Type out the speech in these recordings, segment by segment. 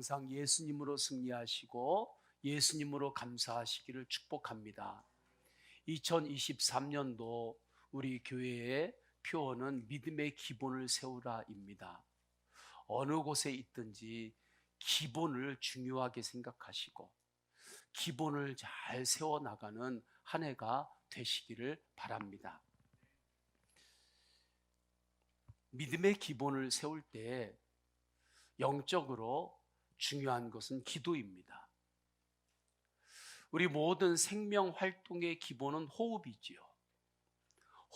항상 예수님으로 승리하시고 예수님으로 감사하시기를 축복합니다. 2023년도 우리 교회의 표어는 믿음의 기본을 세우라입니다. 어느 곳에 있든지 기본을 중요하게 생각하시고 기본을 잘 세워나가는 한 해가 되시기를 바랍니다. 믿음의 기본을 세울 때 영적으로 중요한 것은 기도입니다. 우리 모든 생명 활동의 기본은 호흡이지요.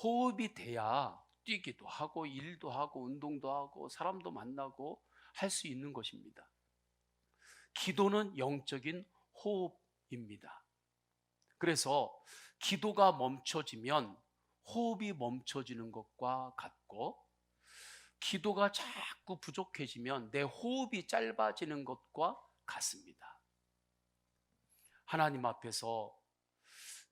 호흡이 돼야 뛰기도 하고 일도 하고 운동도 하고 사람도 만나고 할 수 있는 것입니다. 기도는 영적인 호흡입니다. 그래서 기도가 멈춰지면 호흡이 멈춰지는 것과 같고, 기도가 자꾸 부족해지면 내 호흡이 짧아지는 것과 같습니다. 하나님 앞에서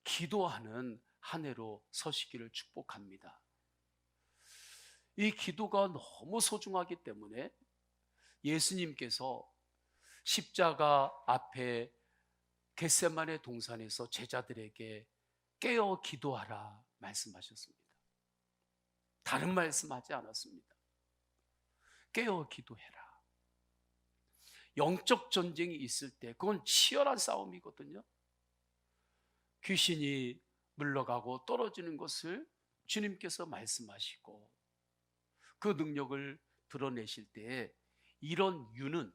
기도하는 한 해로 서시기를 축복합니다. 이 기도가 너무 소중하기 때문에 예수님께서 십자가 앞에 겟세마네 동산에서 제자들에게 깨어 기도하라 말씀하셨습니다. 다른 말씀하지 않았습니다. 깨어 기도해라. 영적 전쟁이 있을 때 그건 치열한 싸움이거든요. 귀신이 물러가고 떨어지는 것을 주님께서 말씀하시고 그 능력을 드러내실 때에 이런 유는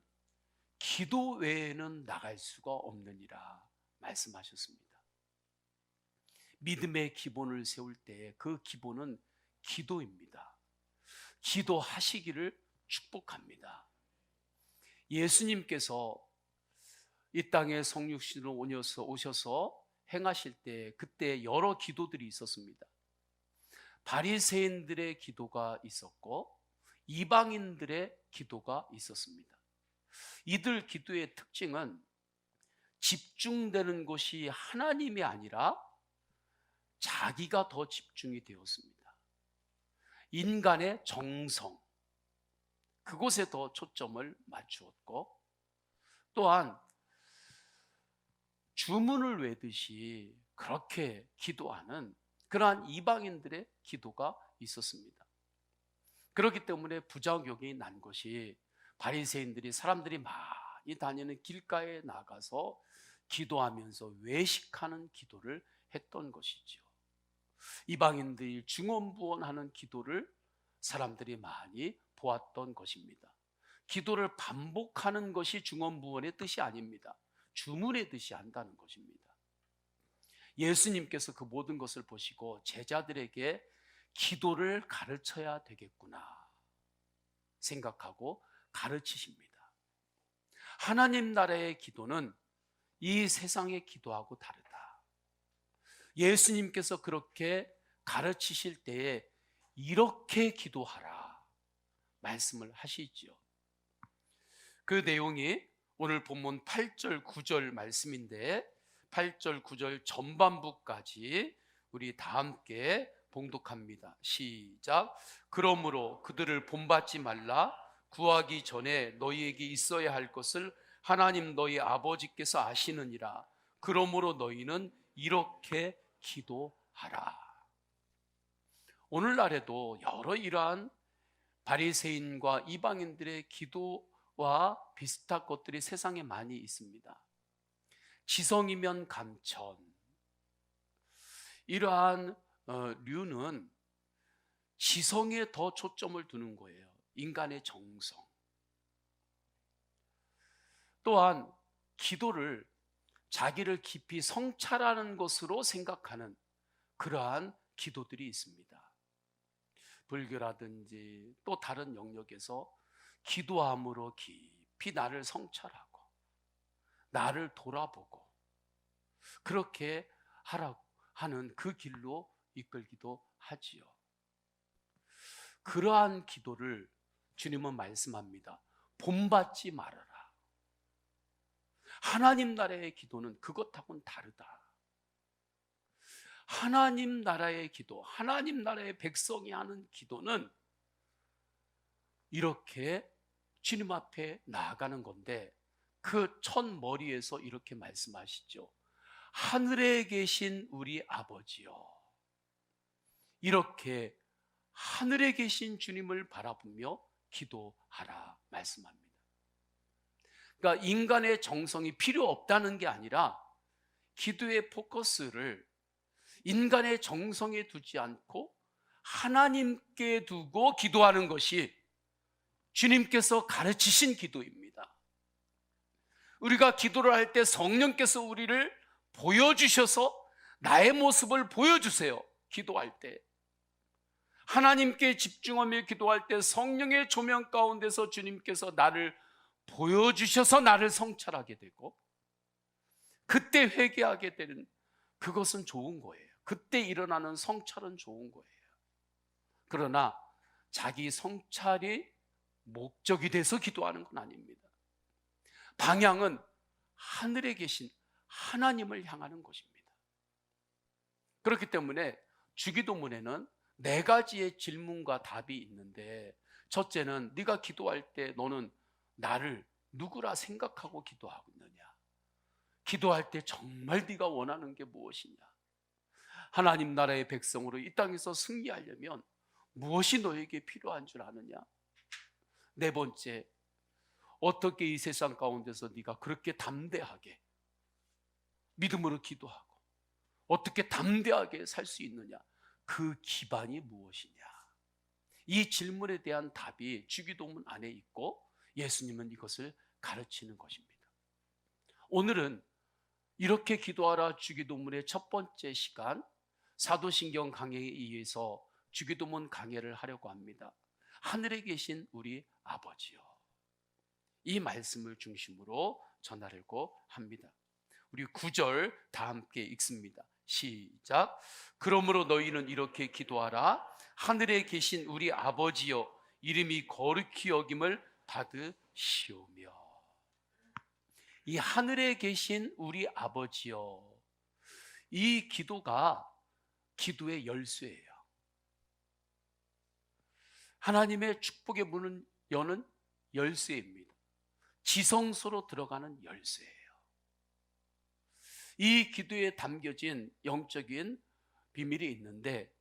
기도 외에는 나갈 수가 없느니라 말씀하셨습니다. 믿음의 기본을 세울 때 그 기본은 기도입니다. 기도하시기를 축복합니다. 예수님께서 이 땅에 성육신으로 오셔서 행하실 때 그때 여러 기도들이 있었습니다. 바리새인들의 기도가 있었고 이방인들의 기도가 있었습니다. 이들 기도의 특징은 집중되는 것이 하나님이 아니라 자기가 더 집중이 되었습니다. 인간의 정성, 그곳에 더 초점을 맞추었고, 또한 주문을 외듯이 그렇게 기도하는 그러한 이방인들의 기도가 있었습니다. 그렇기 때문에 부작용이 난 것이 바리새인들이 사람들이 많이 다니는 길가에 나가서 기도하면서 외식하는 기도를 했던 것이죠. 이방인들이 중언부언하는 기도를 사람들이 많이 보았던 것입니다. 기도를 반복하는 것이 중언부언의 뜻이 아닙니다. 주문의 뜻이 한다는 것입니다. 예수님께서 그 모든 것을 보시고 제자들에게 기도를 가르쳐야 되겠구나 생각하고 가르치십니다. 하나님 나라의 기도는 이 세상의 기도하고 다르다. 예수님께서 그렇게 가르치실 때에 이렇게 기도하라 말씀을 하시지요. 그 내용이 오늘 본문 8절 9절 말씀인데 8절 9절 전반부까지 우리 다 함께 봉독합니다. 시작. 그러므로 그들을 본받지 말라. 구하기 전에 너희에게 있어야 할 것을 하나님 너희 아버지께서 아시느니라. 그러므로 너희는 이렇게 기도하라. 오늘날에도 여러 이러한 바리새인과 이방인들의 기도와 비슷한 것들이 세상에 많이 있습니다. 지성이면 감천, 이러한 류는 지성에 더 초점을 두는 거예요. 인간의 정성. 또한 기도를 자기를 깊이 성찰하는 것으로 생각하는 그러한 기도들이 있습니다. 불교라든지 또 다른 영역에서 기도함으로 깊이 나를 성찰하고 나를 돌아보고 그렇게 하라고 하는 그 길로 이끌기도 하지요. 그러한 기도를 주님은 말씀합니다. 본받지 말아라. 하나님 나라의 기도는 그것하고는 다르다. 하나님 나라의 기도, 하나님 나라의 백성이 하는 기도는 이렇게 주님 앞에 나아가는 건데 그 첫머리에서 이렇게 말씀하시죠. 하늘에 계신 우리 아버지요. 이렇게 하늘에 계신 주님을 바라보며 기도하라 말씀합니다. 그러니까 인간의 정성이 필요 없다는 게 아니라 기도의 포커스를 인간의 정성에 두지 않고 하나님께 두고 기도하는 것이 주님께서 가르치신 기도입니다. 우리가 기도를 할 때 성령께서 우리를 보여주셔서 나의 모습을 보여주세요. 기도할 때 하나님께 집중하며 기도할 때 성령의 조명 가운데서 주님께서 나를 보여주셔서 나를 성찰하게 되고 그때 회개하게 되는 그것은 좋은 거예요. 그때 일어나는 성찰은 좋은 거예요. 그러나 자기 성찰이 목적이 돼서 기도하는 건 아닙니다. 방향은 하늘에 계신 하나님을 향하는 것입니다. 그렇기 때문에 주기도문에는 4가지의 질문과 답이 있는데, 첫째는 네가 기도할 때 너는 나를 누구라 생각하고 기도하고 있느냐? 기도할 때 정말 네가 원하는 게 무엇이냐? 하나님 나라의 백성으로 이 땅에서 승리하려면 무엇이 너에게 필요한 줄 아느냐? 4번째, 어떻게 이 세상 가운데서 네가 그렇게 담대하게 믿음으로 기도하고 어떻게 담대하게 살 수 있느냐? 그 기반이 무엇이냐? 이 질문에 대한 답이 주기도문 안에 있고 예수님은 이것을 가르치는 것입니다. 오늘은 이렇게 기도하라 주기도문의 첫 번째 시간, 사도신경 강해에 의해서 주기도문 강해를 하려고 합니다. 하늘에 계신 우리 아버지요, 이 말씀을 중심으로 전하려고 합니다. 우리 9절 다 함께 읽습니다. 시작. 그러므로 너희는 이렇게 기도하라. 하늘에 계신 우리 아버지여, 이름이 거룩히 여김을 받으시오며. 이 하늘에 계신 우리 아버지여, 이 기도가 기도의 열쇠예요. 하나님의 축복의 문을 여는 열쇠입니다. 지성소로 들어가는 열쇠예요. 이 기도에 담겨진 영적인 비밀이 있는데,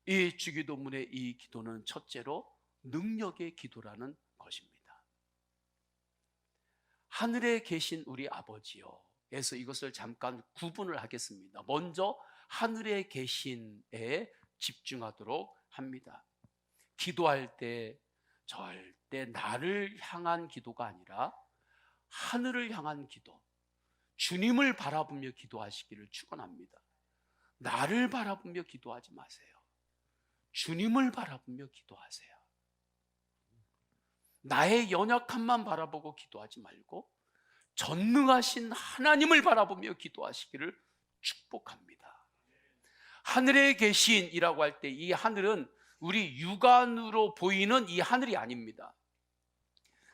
이 주기도문의 이 기도는 첫째로 능력의 기도라는 것입니다. 하늘에 계신 우리 아버지요 에서 이것을 잠깐 구분을 하겠습니다. 먼저 하늘에 계신에 집중하도록 합니다. 기도할 때 절대 나를 향한 기도가 아니라 하늘을 향한 기도, 주님을 바라보며 기도하시기를 축원합니다. 나를 바라보며 기도하지 마세요. 주님을 바라보며 기도하세요. 나의 연약함만 바라보고 기도하지 말고 전능하신 하나님을 바라보며 기도하시기를 축복합니다. 하늘에 계신이라고 할 때 이 하늘은 우리 육안으로 보이는 이 하늘이 아닙니다.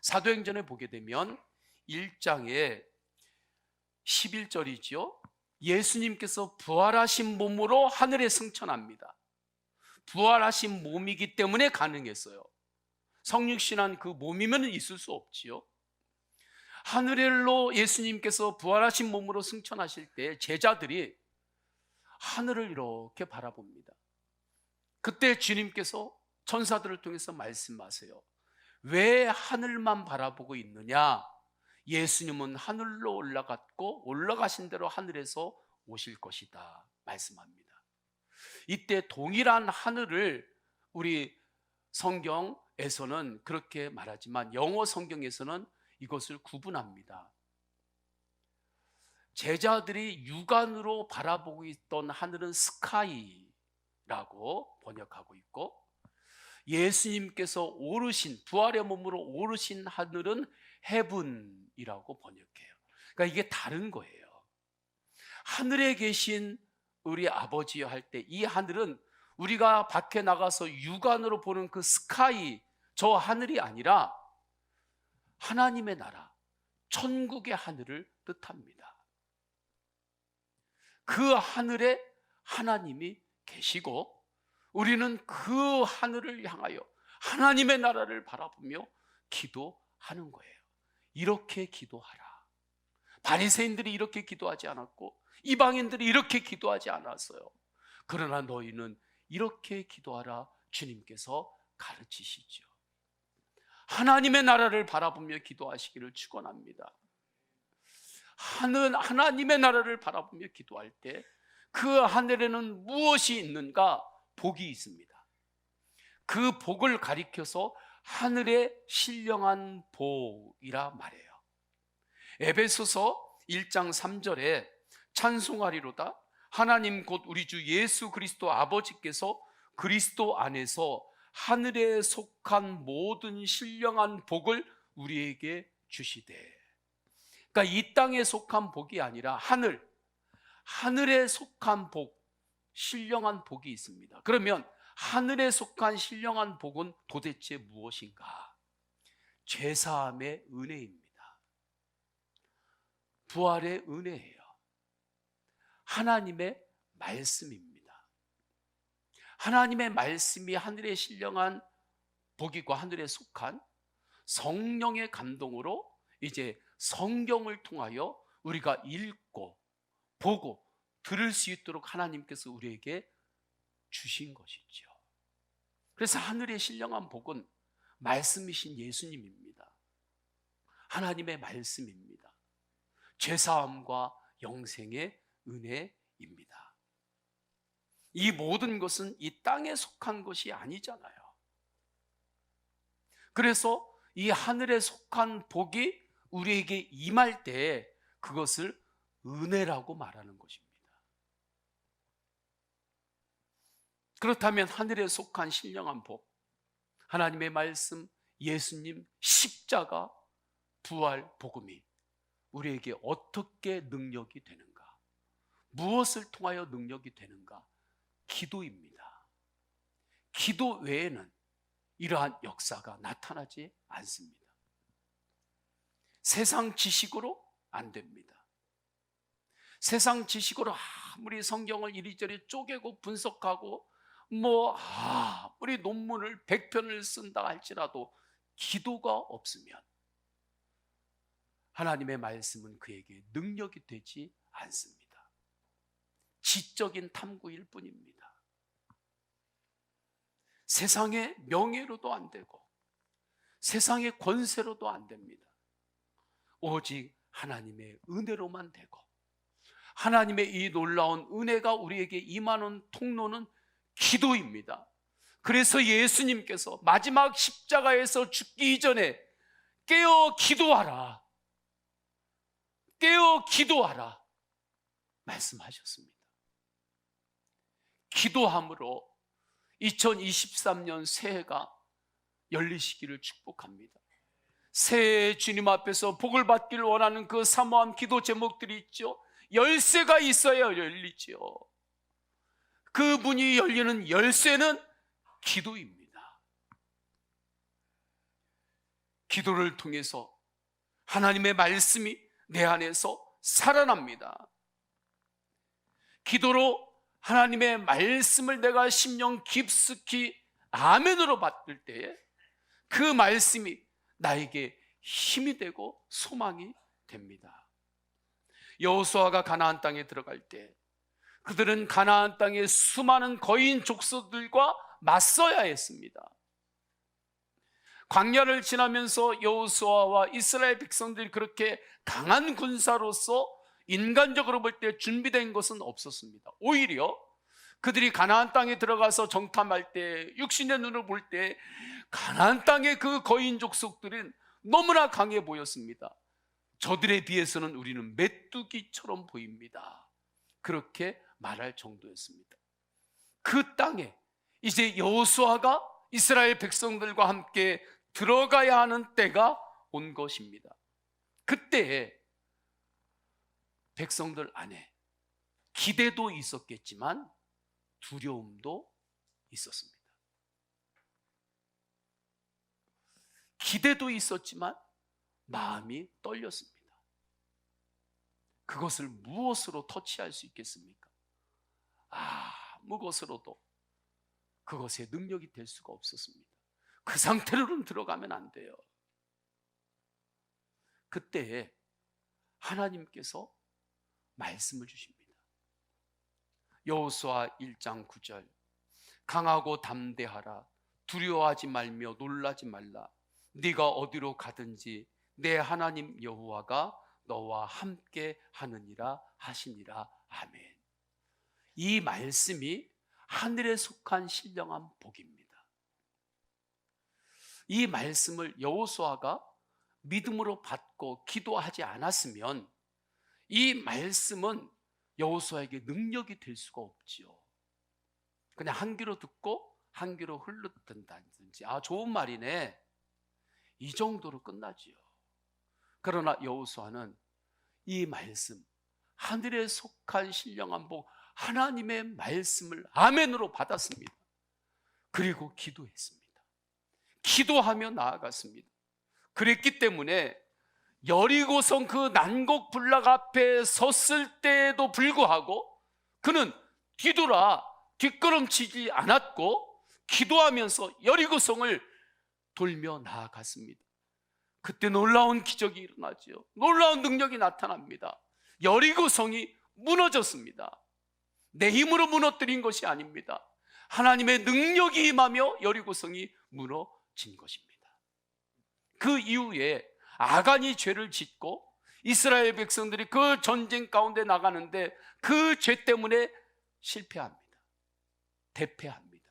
사도행전에 보게 되면 1장에 11절이지요. 예수님께서 부활하신 몸으로 하늘에 승천합니다. 부활하신 몸이기 때문에 가능했어요. 성육신한 그 몸이면 있을 수 없지요. 하늘로 예수님께서 부활하신 몸으로 승천하실 때 제자들이 하늘을 이렇게 바라봅니다. 그때 주님께서 천사들을 통해서 말씀하세요. 왜 하늘만 바라보고 있느냐? 예수님은 하늘로 올라갔고 올라가신 대로 하늘에서 오실 것이다 말씀합니다. 이때 동일한 하늘을 우리 성경에서는 그렇게 말하지만 영어 성경에서는 이것을 구분합니다. 제자들이 육안으로 바라보고 있던 하늘은 스카이라고 번역하고 있고, 예수님께서 오르신 부활의 몸으로 오르신 하늘은 헤븐이라고 번역해요. 그러니까 이게 다른 거예요. 하늘에 계신 우리 아버지여 할 때 이 하늘은 우리가 밖에 나가서 육안으로 보는 그 스카이, 저 하늘이 아니라 하나님의 나라, 천국의 하늘을 뜻합니다. 그 하늘에 하나님이 계시고 우리는 그 하늘을 향하여 하나님의 나라를 바라보며 기도하는 거예요. 이렇게 기도하라. 바리새인들이 이렇게 기도하지 않았고 이방인들이 이렇게 기도하지 않았어요. 그러나 너희는 이렇게 기도하라 주님께서 가르치시죠. 하나님의 나라를 바라보며 기도하시기를 축원합니다. 하나님의 나라를 바라보며 기도할 때 그 하늘에는 무엇이 있는가? 복이 있습니다. 그 복을 가리켜서 하늘의 신령한 복이라 말해요. 에베소서 1장 3절에 찬송하리로다 하나님 곧 우리 주 예수 그리스도 아버지께서 그리스도 안에서 하늘에 속한 모든 신령한 복을 우리에게 주시되, 그러니까 이 땅에 속한 복이 아니라 하늘에 속한 복, 신령한 복이 있습니다. 그러면 하늘에 속한 신령한 복은 도대체 무엇인가? 죄사함의 은혜입니다. 부활의 은혜예요. 하나님의 말씀입니다. 하나님의 말씀이 하늘의 신령한 복이고 하늘에 속한 성령의 감동으로 이제 성경을 통하여 우리가 읽고 보고 들을 수 있도록 하나님께서 우리에게 주신 것이죠. 그래서 하늘의 신령한 복은 말씀이신 예수님입니다. 하나님의 말씀입니다. 죄사함과 영생의 은혜입니다. 이 모든 것은 이 땅에 속한 것이 아니잖아요. 그래서 이 하늘에 속한 복이 우리에게 임할 때 그것을 은혜라고 말하는 것입니다. 그렇다면 하늘에 속한 신령한 복, 하나님의 말씀, 예수님, 십자가, 부활, 복음이 우리에게 어떻게 능력이 되는가? 무엇을 통하여 능력이 되는가? 기도입니다. 기도 외에는 이러한 역사가 나타나지 않습니다. 세상 지식으로 안 됩니다. 세상 지식으로 아무리 성경을 이리저리 쪼개고 분석하고 우리 논문을 100편을 쓴다 할지라도 기도가 없으면 하나님의 말씀은 그에게 능력이 되지 않습니다. 지적인 탐구일 뿐입니다. 세상의 명예로도 안 되고 세상의 권세로도 안 됩니다. 오직 하나님의 은혜로만 되고 하나님의 이 놀라운 은혜가 우리에게 임하는 통로는 기도입니다. 그래서 예수님께서 마지막 십자가에서 죽기 이전에 깨어 기도하라, 깨어 기도하라 말씀하셨습니다. 기도함으로 2023년 새해가 열리시기를 축복합니다. 새해 주님 앞에서 복을 받기를 원하는 그 사모함 기도 제목들이 있죠. 열쇠가 있어야 열리죠. 그 문이 열리는 열쇠는 기도입니다. 기도를 통해서 하나님의 말씀이 내 안에서 살아납니다. 기도로 하나님의 말씀을 내가 심령 깊숙이 아멘으로 받을 때에 그 말씀이 나에게 힘이 되고 소망이 됩니다. 여호수아가 가나안 땅에 들어갈 때 그들은 가나안 땅의 수많은 거인 족속들과 맞서야 했습니다. 광야를 지나면서 여호수아와 이스라엘 백성들이 그렇게 강한 군사로서 인간적으로 볼 때 준비된 것은 없었습니다. 오히려 그들이 가나안 땅에 들어가서 정탐할 때 육신의 눈으로 볼 때 가나안 땅의 그 거인 족속들은 너무나 강해 보였습니다. 저들에 비해서는 우리는 메뚜기처럼 보입니다. 그렇게 말할 정도였습니다. 그 땅에 이제 여호수아가 이스라엘 백성들과 함께 들어가야 하는 때가 온 것입니다. 그때에 백성들 안에 기대도 있었겠지만 두려움도 있었습니다. 기대도 있었지만 마음이 떨렸습니다. 그것을 무엇으로 터치할 수 있겠습니까? 아무것으로도 그것의 능력이 될 수가 없었습니다. 그 상태로는 들어가면 안 돼요. 그때 하나님께서 말씀을 주십니다. 여호수아 1장 9절, 강하고 담대하라. 두려워하지 말며 놀라지 말라. 네가 어디로 가든지 내 하나님 여호와가 너와 함께 하느니라 하시니라. 아멘. 이 말씀이 하늘에 속한 신령한 복입니다. 이 말씀을 여호수아가 믿음으로 받고 기도하지 않았으면 이 말씀은 여호수아에게 능력이 될 수가 없지요. 그냥 한 귀로 듣고 한 귀로 흘러든다든지, 아, 좋은 말이네, 이 정도로 끝나지요. 그러나 여호수아는 이 말씀, 하늘에 속한 신령한 복, 하나님의 말씀을 아멘으로 받았습니다. 그리고 기도했습니다. 기도하며 나아갔습니다. 그랬기 때문에 여리고성 그 난곡불락 앞에 섰을 때에도 불구하고 그는 뒤돌아 뒷걸음치지 않았고 기도하면서 여리고성을 돌며 나아갔습니다. 그때 놀라운 기적이 일어나죠. 놀라운 능력이 나타납니다. 여리고성이 무너졌습니다. 내 힘으로 무너뜨린 것이 아닙니다. 하나님의 능력이 임하며 여리고성이 무너진 것입니다. 그 이후에 아간이 죄를 짓고 이스라엘 백성들이 그 전쟁 가운데 나가는데 그 죄 때문에 실패합니다. 대패합니다.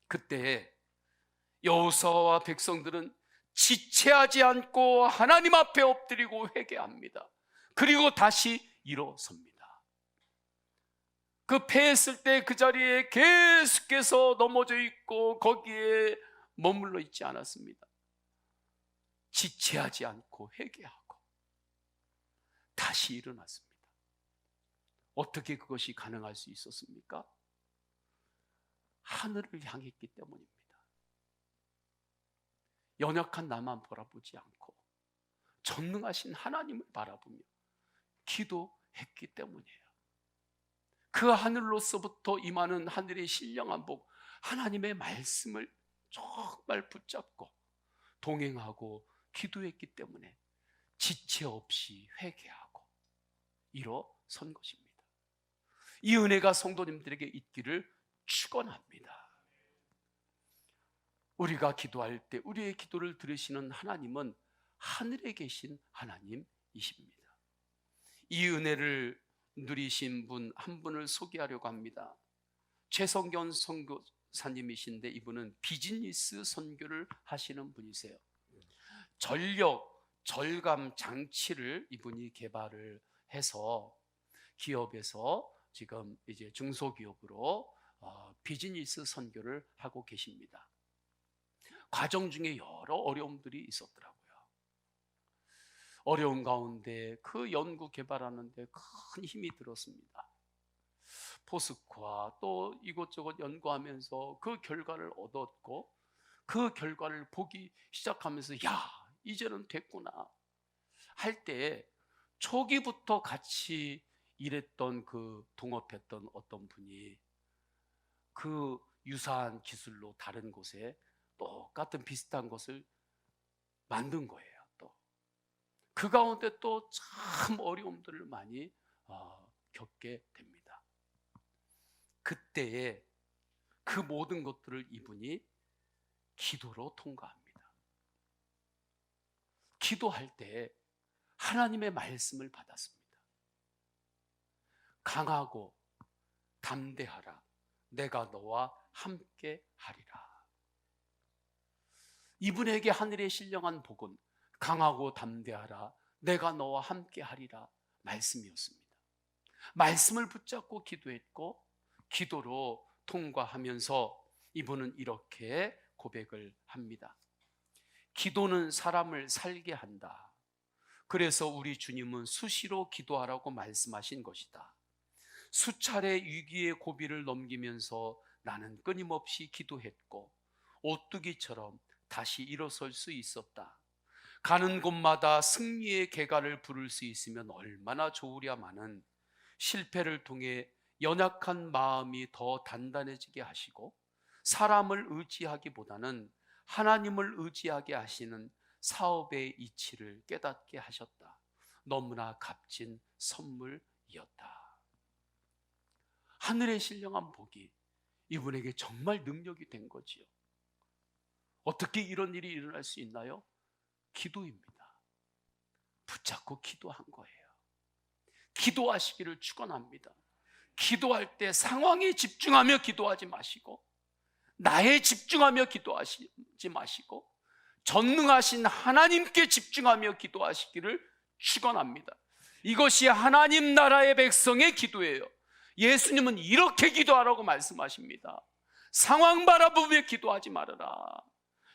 그때 여호수아와 백성들은 지체하지 않고 하나님 앞에 엎드리고 회개합니다. 그리고 다시 일어섭니다. 그 패했을 때 그 자리에 계속해서 넘어져 있고 거기에 머물러 있지 않았습니다. 지체하지 않고 회개하고 다시 일어났습니다. 어떻게 그것이 가능할 수 있었습니까? 하늘을 향했기 때문입니다. 연약한 나만 바라보지 않고 전능하신 하나님을 바라보며 기도했기 때문이에요. 그 하늘로서부터 임하는 하늘의 신령한 복, 하나님의 말씀을 정말 붙잡고 동행하고 기도했기 때문에 지체 없이 회개하고 일어선 것입니다. 이 은혜가 성도님들에게 있기를 축원합니다. 우리가 기도할 때 우리의 기도를 들으시는 하나님은 하늘에 계신 하나님이십니다. 이 은혜를 누리신 분 한 분을 소개하려고 합니다. 최성견 선교사님이신데 이분은 비즈니스 선교를 하시는 분이세요. 전력, 절감 장치를 이분이 개발을 해서 기업에서 지금 이제 중소기업으로 비즈니스 선교를 하고 계십니다. 과정 중에 여러 어려움들이 있었더라고요. 어려운 가운데 그 연구 개발하는데 큰 힘이 들었습니다. 포스코와 또 이것저것 연구하면서 그 결과를 얻었고 그 결과를 보기 시작하면서 야, 이제는 됐구나 할 때 초기부터 같이 일했던 그 동업했던 어떤 분이 그 유사한 기술로 다른 곳에 똑같은 비슷한 것을 만든 거예요. 또 그 가운데 또 참 어려움들을 많이 겪게 됩니다. 그때에 그 모든 것들을 이분이 기도로 통과합니다. 기도할 때 하나님의 말씀을 받았습니다. 강하고 담대하라. 내가 너와 함께 하리라. 이분에게 하늘의 신령한 복은 강하고 담대하라. 내가 너와 함께 하리라 말씀이었습니다. 말씀을 붙잡고 기도했고 기도로 통과하면서 이분은 이렇게 고백을 합니다. 기도는 사람을 살게 한다. 그래서 우리 주님은 수시로 기도하라고 말씀하신 것이다. 수차례 위기의 고비를 넘기면서 나는 끊임없이 기도했고 오뚜기처럼 다시 일어설 수 있었다. 가는 곳마다 승리의 개가를 부를 수 있으면 얼마나 좋으랴마는 실패를 통해 연약한 마음이 더 단단해지게 하시고 사람을 의지하기보다는 하나님을 의지하게 하시는 사업의 이치를 깨닫게 하셨다. 너무나 값진 선물이었다. 하늘의 신령한 복이 이분에게 정말 능력이 된 거지요. 어떻게 이런 일이 일어날 수 있나요? 기도입니다. 붙잡고 기도한 거예요. 기도하시기를 축원합니다. 기도할 때 상황에 집중하며 기도하지 마시고, 나에 집중하며 기도하지 마시고, 전능하신 하나님께 집중하며 기도하시기를 축원합니다. 이것이 하나님 나라의 백성의 기도예요. 예수님은 이렇게 기도하라고 말씀하십니다. 상황 바라보며 기도하지 말아라.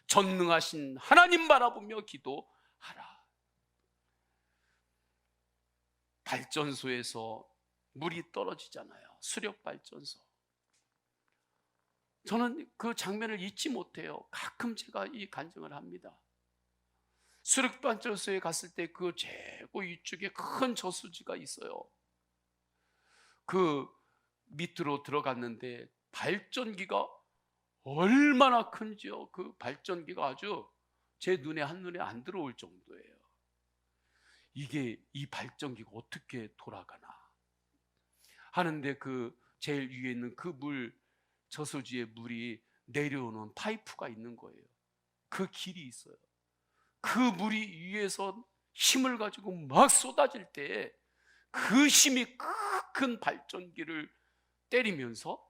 전능하신 하나님 바라보며 기도하라. 발전소에서 물이 떨어지잖아요. 수력 발전소. 저는 그 장면을 잊지 못해요. 가끔 제가 이 간증을 합니다. 수력 발전소에 갔을 때 그 최고 위쪽에 큰 저수지가 있어요. 그 밑으로 들어갔는데 발전기가 얼마나 큰지요. 그 발전기가 아주 제 눈에 한눈에 안 들어올 정도예요. 이게 이 발전기가 어떻게 돌아가나 하는데, 그 제일 위에 있는 그 물, 저수지에 물이 내려오는 파이프가 있는 거예요. 그 길이 있어요. 그 물이 위에서 힘을 가지고 막 쏟아질 때 그 힘이 큰 발전기를 때리면서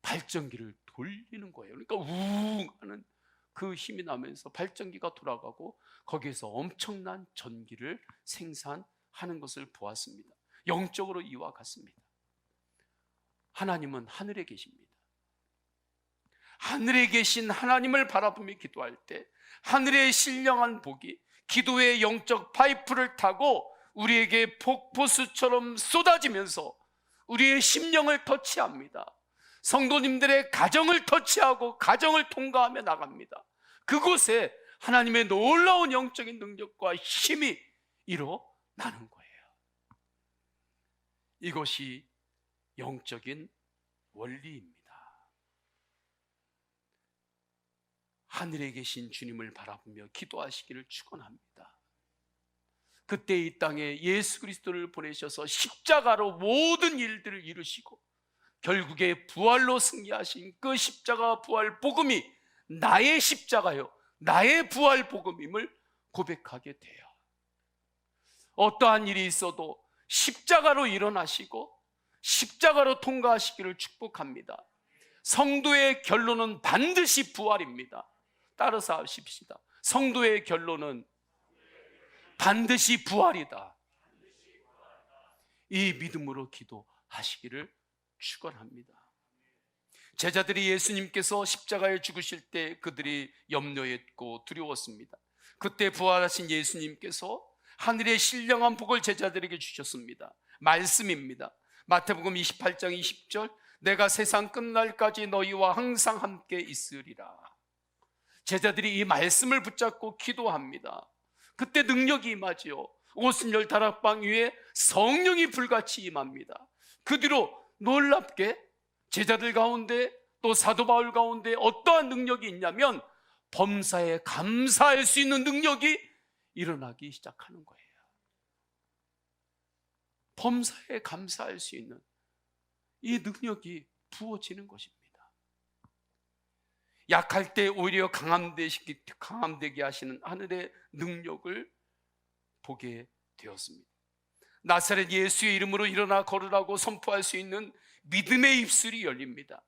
발전기를 돌리는 거예요. 그러니까 우웅 하는 그 힘이 나면서 발전기가 돌아가고 거기에서 엄청난 전기를 생산하는 것을 보았습니다. 영적으로 이와 같습니다. 하나님은 하늘에 계십니다. 하늘에 계신 하나님을 바라보며 기도할 때 하늘의 신령한 복이 기도의 영적 파이프를 타고 우리에게 폭포수처럼 쏟아지면서 우리의 심령을 터치합니다. 성도님들의 가정을 터치하고 가정을 통과하며 나갑니다. 그곳에 하나님의 놀라운 영적인 능력과 힘이 일어나는 거예요. 이것이 영적인 원리입니다. 하늘에 계신 주님을 바라보며 기도하시기를 축원합니다. 그때 이 땅에 예수 그리스도를 보내셔서 십자가로 모든 일들을 이루시고 결국에 부활로 승리하신 그 십자가 부활 복음이 나의 십자가요, 나의 부활 복음임을 고백하게 돼요. 어떠한 일이 있어도 십자가로 일어나시고 십자가로 통과하시기를 축복합니다. 성도의 결론은 반드시 부활입니다. 따라서 하십시다. 성도의 결론은 반드시 부활이다. 이 믿음으로 기도하시기를 축원합니다. 제자들이 예수님께서 십자가에 죽으실 때 그들이 염려했고 두려웠습니다. 그때 부활하신 예수님께서 하늘의 신령한 복을 제자들에게 주셨습니다. 말씀입니다. 마태복음 28장 20절, 내가 세상 끝날까지 너희와 항상 함께 있으리라. 제자들이 이 말씀을 붙잡고 기도합니다. 그때 능력이 임하지요. 오순절 다락방 위에 성령이 불같이 임합니다. 그 뒤로 놀랍게 제자들 가운데 또 사도 바울 가운데 어떠한 능력이 있냐면 범사에 감사할 수 있는 능력이 일어나기 시작하는 거예요. 범사에 감사할 수 있는 이 능력이 부어지는 것입니다. 약할 때 오히려 강함되게 하시는 하늘의 능력을 보게 되었습니다. 나사렛 예수의 이름으로 일어나 걸으라고 선포할 수 있는 믿음의 입술이 열립니다.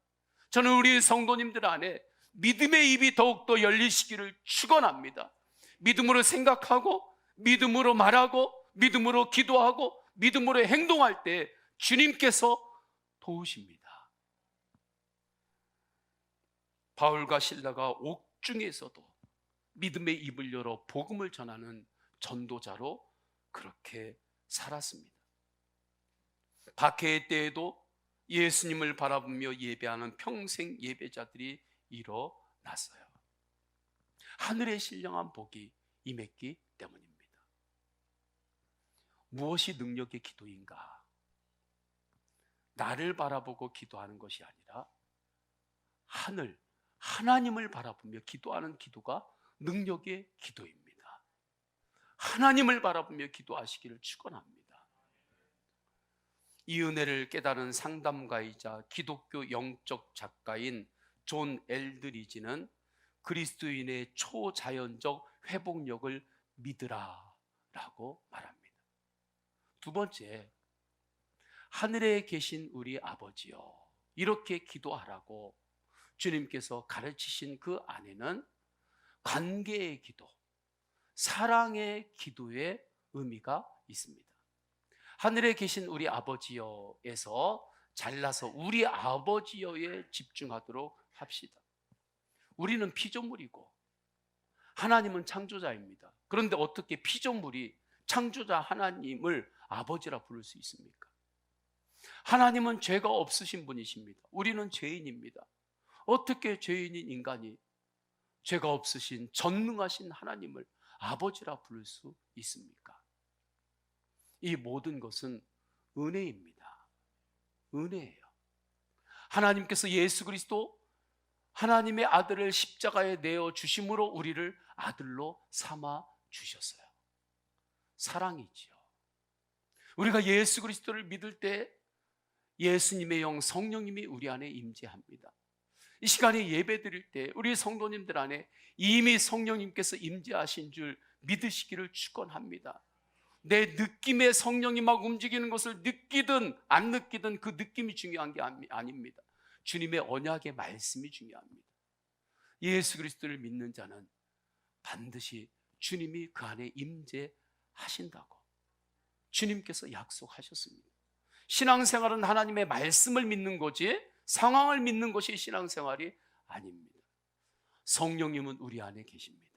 저는 우리 성도님들 안에 믿음의 입이 더욱더 열리시기를 축원합니다. 믿음으로 생각하고 믿음으로 말하고 믿음으로 기도하고 믿음으로 행동할 때 주님께서 도우십니다. 바울과 실라가 옥중에서도 믿음의 입을 열어 복음을 전하는 전도자로 그렇게 살았습니다. 박해의 때에도 예수님을 바라보며 예배하는 평생 예배자들이 일어났어요. 하늘의 신령한 복이 임했기 때문입니다. 무엇이 능력의 기도인가? 나를 바라보고 기도하는 것이 아니라 하나님을 바라보며 기도하는 기도가 능력의 기도입니다. 하나님을 바라보며 기도하시기를 축원합니다. 이 은혜를 깨달은 상담가이자 기독교 영적 작가인 존 엘드리지는 그리스도인의 초자연적 회복력을 믿으라 라고 말합니다. 두 번째, 하늘에 계신 우리 아버지여, 이렇게 기도하라고 주님께서 가르치신 그 안에는 관계의 기도, 사랑의 기도의 의미가 있습니다. 하늘에 계신 우리 아버지여에서 잘라서 우리 아버지여에 집중하도록 합시다. 우리는 피조물이고 하나님은 창조자입니다. 그런데 어떻게 피조물이 창조자 하나님을 아버지라 부를 수 있습니까? 하나님은 죄가 없으신 분이십니다. 우리는 죄인입니다. 어떻게 죄인인 인간이 죄가 없으신 전능하신 하나님을 아버지라 부를 수 있습니까? 이 모든 것은 은혜입니다. 은혜예요. 하나님께서 예수 그리스도 하나님의 아들을 십자가에 내어 주심으로 우리를 아들로 삼아 주셨어요. 사랑이지요. 우리가 예수 그리스도를 믿을 때 예수님의 영 성령님이 우리 안에 임재합니다. 이 시간에 예배 드릴 때 우리 성도님들 안에 이미 성령님께서 임재하신 줄 믿으시기를 축원합니다. 내 느낌에 성령이 막 움직이는 것을 느끼든 안 느끼든 그 느낌이 중요한 게 아닙니다. 주님의 언약의 말씀이 중요합니다. 예수 그리스도를 믿는 자는 반드시 주님이 그 안에 임재하신다고 주님께서 약속하셨습니다. 신앙생활은 하나님의 말씀을 믿는 거지 상황을 믿는 것이 신앙생활이 아닙니다. 성령님은 우리 안에 계십니다.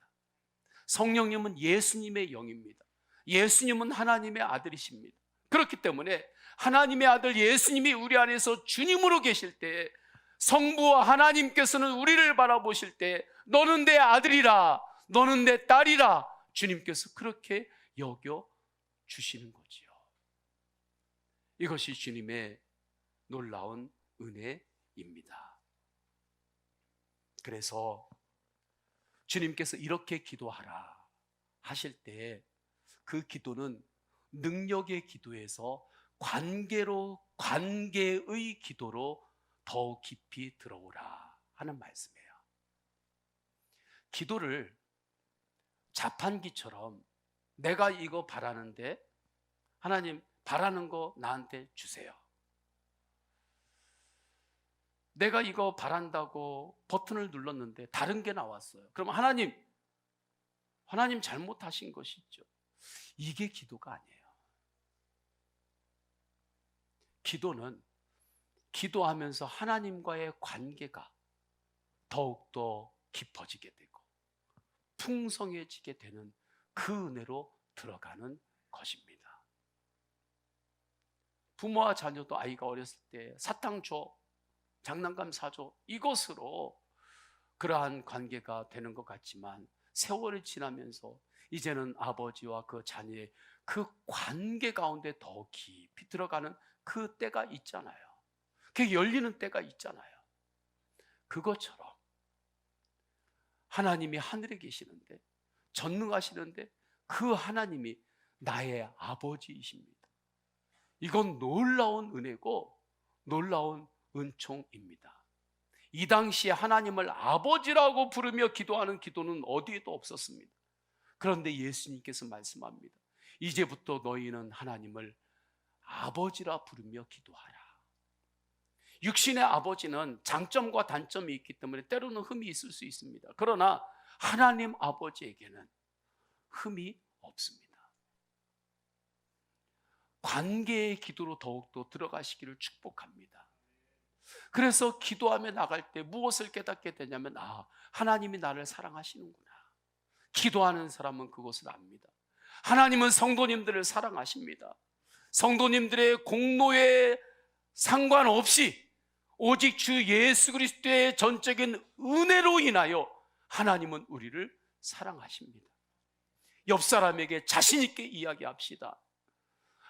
성령님은 예수님의 영입니다. 예수님은 하나님의 아들이십니다. 그렇기 때문에 하나님의 아들 예수님이 우리 안에서 주님으로 계실 때 성부와 하나님께서는 우리를 바라보실 때 너는 내 아들이라, 너는 내 딸이라 주님께서 그렇게 여겨 주시는 거지요. 이것이 주님의 놀라운 은혜입니다. 그래서 주님께서 이렇게 기도하라 하실 때 그 기도는 능력의 기도에서 관계의 기도로 더욱 깊이 들어오라 하는 말씀이에요. 기도를 자판기처럼 내가 이거 바라는데 하나님 바라는 거 나한테 주세요. 내가 이거 바란다고 버튼을 눌렀는데 다른 게 나왔어요. 그럼 하나님 잘못하신 것이죠. 이게 기도가 아니에요. 기도는 기도하면서 하나님과의 관계가 더욱더 깊어지게 되고 풍성해지게 되는 그 은혜로 들어가는 것입니다. 부모와 자녀도 아이가 어렸을 때 사탕 줘, 장난감 사줘, 이것으로 그러한 관계가 되는 것 같지만 세월이 지나면서 이제는 아버지와 그 자녀의 그 관계 가운데 더 깊이 들어가는 그 때가 있잖아요. 그게 열리는 때가 있잖아요. 그것처럼 하나님이 하늘에 계시는데 전능하시는데 그 하나님이 나의 아버지이십니다. 이건 놀라운 은혜고 놀라운 은총입니다. 이 당시에 하나님을 아버지라고 부르며 기도하는 기도는 어디에도 없었습니다. 그런데 예수님께서 말씀합니다. 이제부터 너희는 하나님을 아버지라 부르며 기도하라. 육신의 아버지는 장점과 단점이 있기 때문에 때로는 흠이 있을 수 있습니다. 그러나 하나님 아버지에게는 흠이 없습니다. 관계의 기도로 더욱더 들어가시기를 축복합니다. 그래서 기도하며 나갈 때 무엇을 깨닫게 되냐면 하나님이 나를 사랑하시는구나. 기도하는 사람은 그것을 압니다. 하나님은 성도님들을 사랑하십니다. 성도님들의 공로에 상관없이 오직 주 예수 그리스도의 전적인 은혜로 인하여 하나님은 우리를 사랑하십니다. 옆 사람에게 자신 있게 이야기합시다.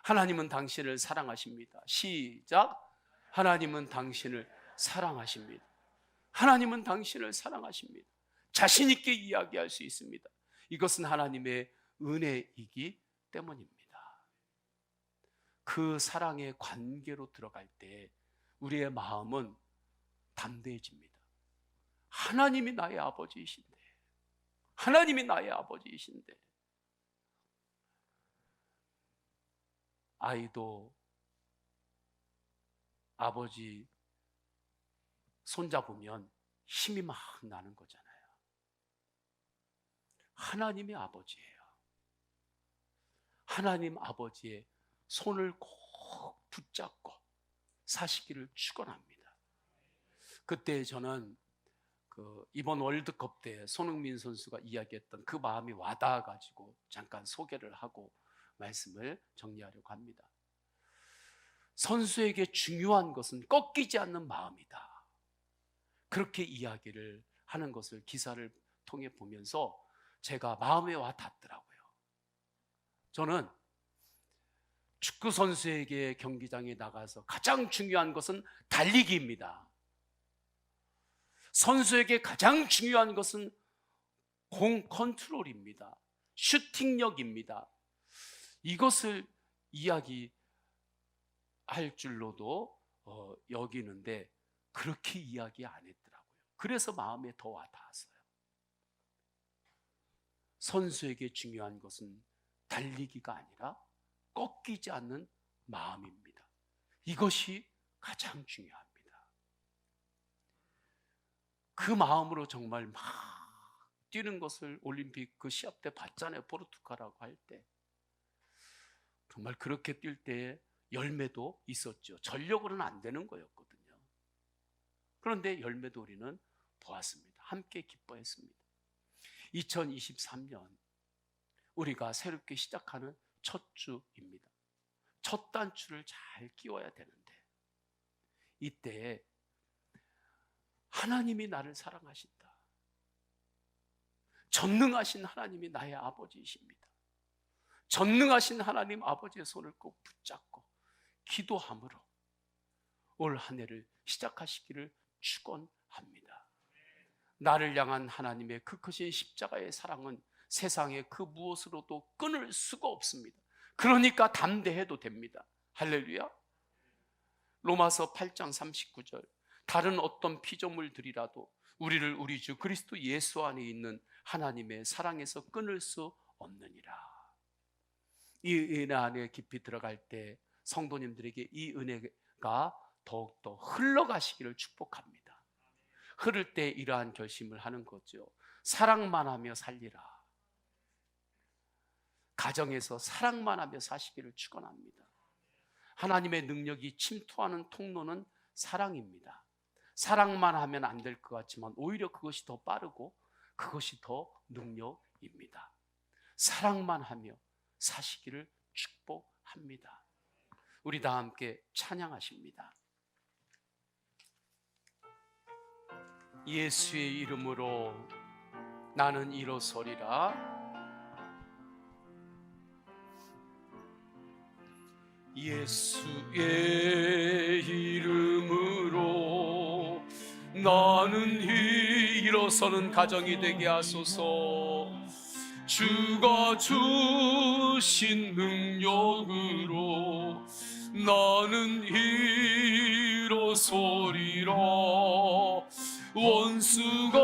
하나님은 당신을 사랑하십니다. 시작. 하나님은 당신을 사랑하십니다. 하나님은 당신을 사랑하십니다. 자신 있게 이야기할 수 있습니다. 이것은 하나님의 은혜이기 때문입니다. 그 사랑의 관계로 들어갈 때 우리의 마음은 담대해집니다. 하나님이 나의 아버지이신데, 하나님이 나의 아버지이신데, 아이도 아버지 손잡으면 힘이 막 나는 거잖아요. 하나님이 아버지예요. 하나님 아버지의 손을 꼭 붙잡고 사시기를 축원합니다. 그때 저는 이번 월드컵 때 손흥민 선수가 이야기했던 그 마음이 와닿아가지고 잠깐 소개를 하고 말씀을 정리하려고 합니다. 선수에게 중요한 것은 꺾이지 않는 마음이다. 그렇게 이야기를 하는 것을 기사를 통해 보면서 제가 마음에 와 닿더라고요. 저는 축구 선수에게 경기장에 나가서 가장 중요한 것은 달리기입니다. 선수에게 가장 중요한 것은 공 컨트롤입니다. 슈팅력입니다. 이것을 이야기할 줄로도 여기는데 그렇게 이야기 안 했더라고요. 그래서 마음에 더 와닿았어요. 선수에게 중요한 것은 달리기가 아니라 꺾이지 않는 마음입니다. 이것이 가장 중요합니다. 그 마음으로 정말 막 뛰는 것을 올림픽 그 시합 때 봤잖아요. 포르투갈하고 할 때. 정말 그렇게 뛸 때 열매도 있었죠. 전력으로는 안 되는 거였거든요. 그런데 열매도 우리는 보았습니다. 함께 기뻐했습니다. 2023년 우리가 새롭게 시작하는 첫 주입니다. 첫 단추를 잘 끼워야 되는데 이때 하나님이 나를 사랑하신다. 전능하신 하나님이 나의 아버지이십니다. 전능하신 하나님 아버지의 손을 꼭 붙잡고 기도함으로 올 한 해를 시작하시기를 축원합니다. 나를 향한 하나님의 그 크신 십자가의 사랑은 세상의 그 무엇으로도 끊을 수가 없습니다. 그러니까 담대해도 됩니다. 할렐루야. 로마서 8장 39절 다른 어떤 피조물들이라도 우리를 우리 주 그리스도 예수 안에 있는 하나님의 사랑에서 끊을 수 없느니라. 이 은혜 안에 깊이 들어갈 때 성도님들에게 이 은혜가 더욱더 흘러가시기를 축복합니다. 흐를 때 이러한 결심을 하는 거죠. 사랑만 하며 살리라. 가정에서 사랑만 하며 사시기를 축원합니다. 하나님의 능력이 침투하는 통로는 사랑입니다. 사랑만 하면 안 될 것 같지만 오히려 그것이 더 빠르고 그것이 더 능력입니다. 사랑만 하며 사시기를 축복합니다. 우리 다 함께 찬양하십니다. 예수의 이름으로 나는 일어서리라. 예수의 이름으로 나는 일어서는 가정이 되게 하소서. 주가 주신 능력으로 나는 일어서리라. 원수가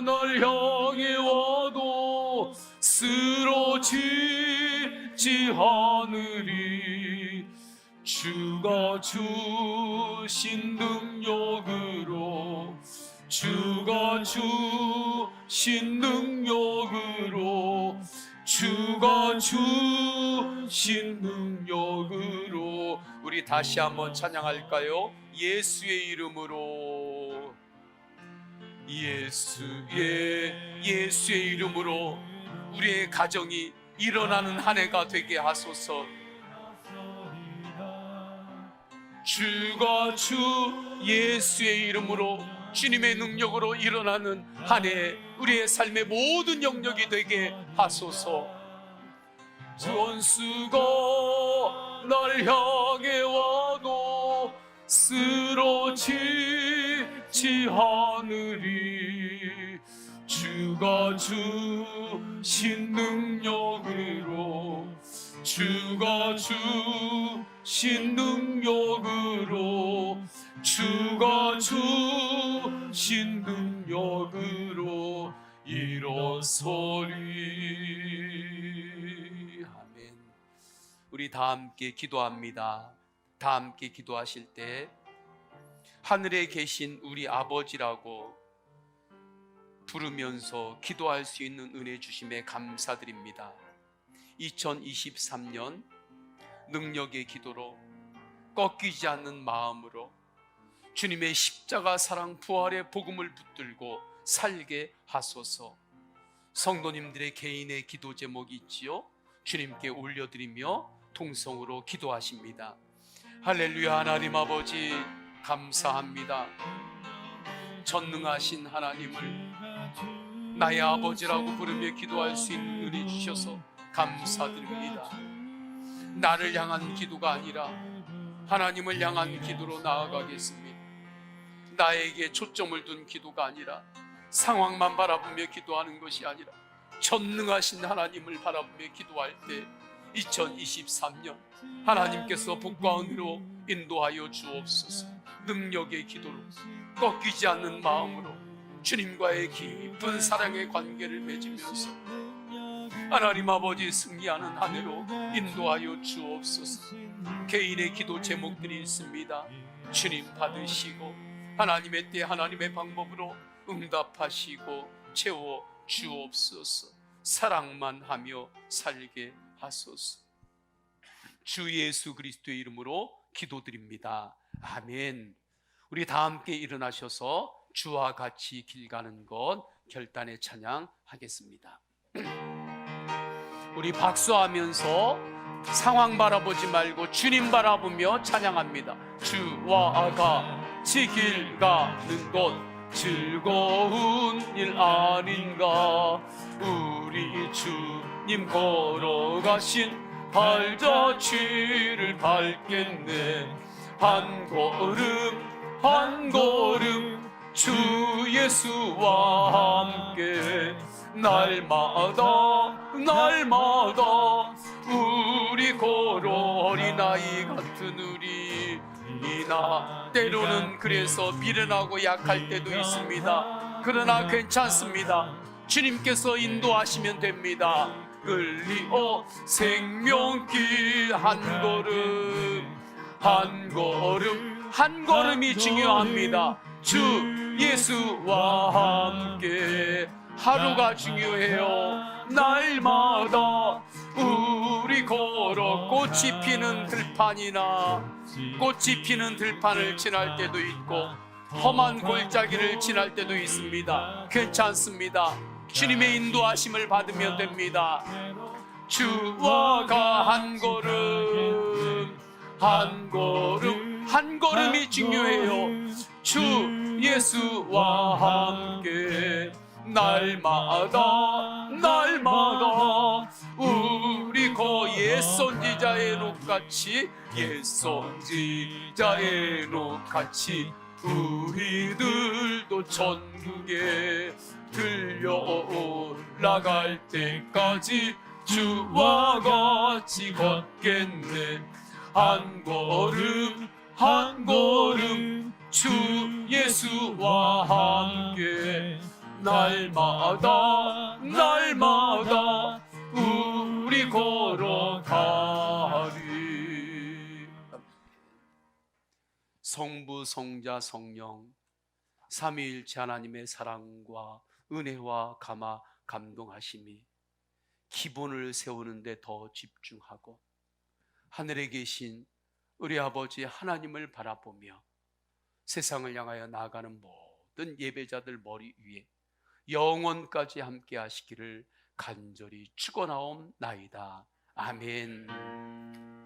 날 향해 와도 쓰러지지 않으리. 주가 주신 능력으로 주가 주신 능력으로 주가 주신 능력으로 우리 다시 한번 찬양할까요? 예수의 이름으로 예수의 이름으로 우리의 가정이 일어나는 한 해가 되게 하소서. 주가 주 예수의 이름으로 주님의 능력으로 일어나는 한 해 우리의 삶의 모든 영역이 되게 하소서. 원수가 날 향해 와도 쓰러지지 않으리. 주 주가 주신 능력으로, 주가 주신 능력으로, 주가 주신 능력으로 일어서리. 아멘. 우리 다 함께 기도합니다. 다 함께 기도하실 때 하늘에 계신 우리 아버지라고 부르면서 기도할 수 있는 은혜 주심에 감사드립니다. 2023년 능력의 기도로, 꺾이지 않는 마음으로 주님의 십자가 사랑 부활의 복음을 붙들고 살게 하소서. 성도님들의 개인의 기도 제목이 있지요. 주님께 올려드리며 통성으로 기도하십니다. 할렐루야. 하나님 아버지 감사합니다. 전능하신 하나님을 나의 아버지라고 부르며 기도할 수 있는 은혜 주셔서 감사드립니다. 나를 향한 기도가 아니라 하나님을 향한 기도로 나아가겠습니다. 나에게 초점을 둔 기도가 아니라 상황만 바라보며 기도하는 것이 아니라 전능하신 하나님을 바라보며 기도할 때 2023년 하나님께서 복과 은혜로 인도하여 주옵소서. 능력의 기도로, 꺾이지 않는 마음으로 주님과의 깊은 사랑의 관계를 맺으면서 하나님 아버지 승리하는 한 해로 인도하여 주옵소서. 개인의 기도 제목들이 있습니다. 주님 받으시고 하나님의 때 하나님의 방법으로 응답하시고 채워 주옵소서. 사랑만 하며 살게 하소서. 주 예수 그리스도의 이름으로 기도드립니다. 아멘. 우리 다 함께 일어나셔서 주와 같이 길 가는 것 결단의 찬양 하겠습니다. 우리 박수하면서 상황 바라보지 말고 주님 바라보며 찬양합니다. 주와 같이 길 가는 것 즐거운 일 아닌가. 우리 주님 걸어가신 발자취를 밟겠네. 한 걸음 한 걸음 주 예수와 함께 날마다 날마다 우리 걸어 어린아이 같은 우리 이나 때로는 그래서 미련하고 약할 때도 있습니다. 그러나 괜찮습니다. 주님께서 인도하시면 됩니다. 끌리어 생명길 한 걸음 한 걸음 한 걸음이 중요합니다. 주 예수와 함께 하루가 중요해요. 날마다 우리 걸어 꽃이 피는 들판이나 꽃이 피는 들판을 지날 때도 있고 험한 골짜기를 지날 때도 있습니다. 괜찮습니다. 주님의 인도하심을 받으면 됩니다. 주와 한 걸음 한 걸음 한 걸음이 중요해요. 주 예수와 함께 날마다 날마다 우리 옛선지자의 녹같이 옛선지자의 녹같이 우리들도 천국에 들려 올라갈 때까지 주와 같이 걷겠네. 한 걸음 한 걸음 주 예수와 함께 날마다 날마다 우리 걸어가리. 성부 성자 성령 삼위일체 하나님의 사랑과 은혜와 감화 감동하심이 기본을 세우는 데 더 집중하고 하늘에 계신 우리 아버지 하나님을 바라보며 세상을 향하여 나아가는 모든 예배자들 머리 위에 영원까지 함께 하시기를 간절히 축원하옵나이다. 아멘.